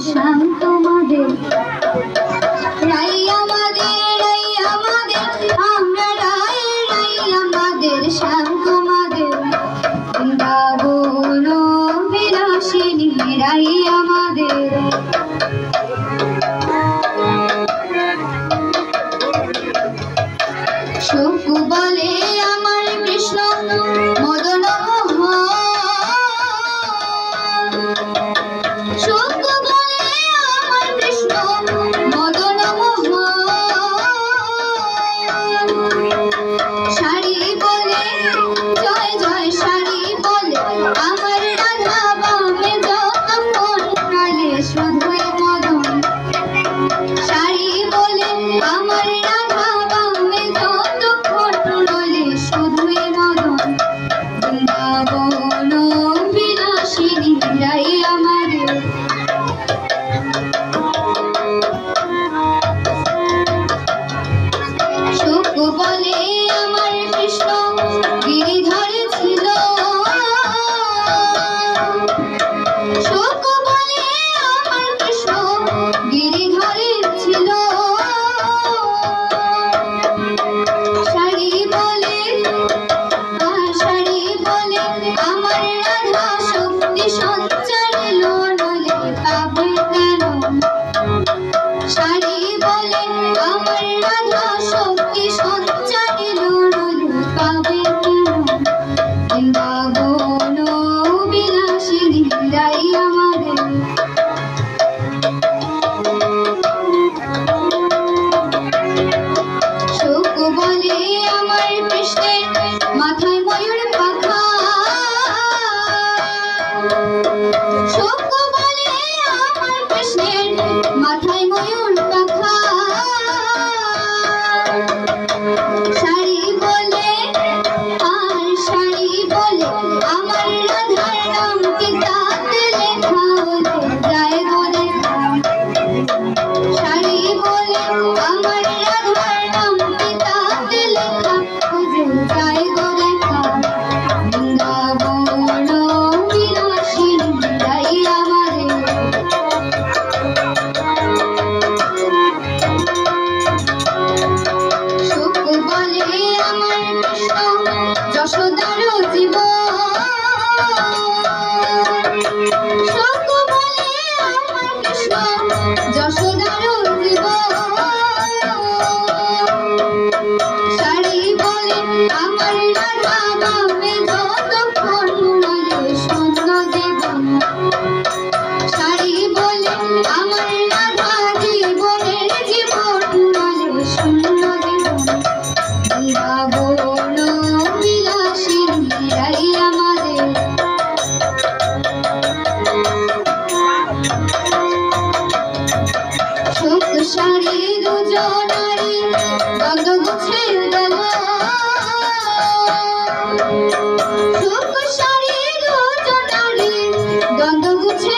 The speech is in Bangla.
শ্যাম তোমাদের রাই আমাদের আমরা রাই আমাদের শ্যাম তোমাদের বৃন্দাবন বিলাসিনী রাই আমাদের সুখ বলে আমার কৃষ্ণ মদন সুখ বলে আমার কৃষ্ণ মদন শাড়ি বলে জয় জয় শাড়ি বলে আমার রাধা বামে যতক্ষণ নালে শুধুই মদন শাড়ি বলে আমার রাধা বামে যতক্ষণ নালে শুধুই মদন বৃন্দাবন বিলাসিনী রাই আমাদের সুখ বলে আমার কৃষ্ণ গিরিধর ছিল সুখ বলে আমার কৃষ্ণ গিরিধরে ছিল শাড়ি বলে আমার রাধা শক্তি সঞ্চারিল নলে পাবে কেন শাড়ি বলে আমার রাধা শক্তি সঞ্চারিল নলে পাবে কেন বৃন্দাবন বিলাসিনী রাই আমাদের সুখ বলে আমার কৃষ্ণের মাথায় ময়ূর পাখা সুখ বলে আমার কৃষ্ণের মাথায় ময়ূর পাখা শাড়ি বলে আর শাড়ি বলে আমার রাধার নাম কিতাবে লেখা যায় গো দেখা শাড়ি বলে আমার রাধার নাম কিতাবে লেখা যায় গো দেখা বৃন্দাবন বিলাসিনী রাই আমাদের সুখ বলে আমার কৃষ্ণ যশোদার জীবন সুখ বলে আমার কৃষ্ণ যশোদার জীবন শাড়ি বলে আমার রাধা বামে যতক্ষণ নালে শূন্য জীবন শাড়ি বলে আমার রাধা জীবনের জীবন নালে শূন্য জীবন বৃন্দাবন বিলাসিনী রাই আমাদের সুখ শাড়ি দুজনারি গন্ধ গুছে দেব সুখ শাড়ি দুজনারি গন্ধ গুছে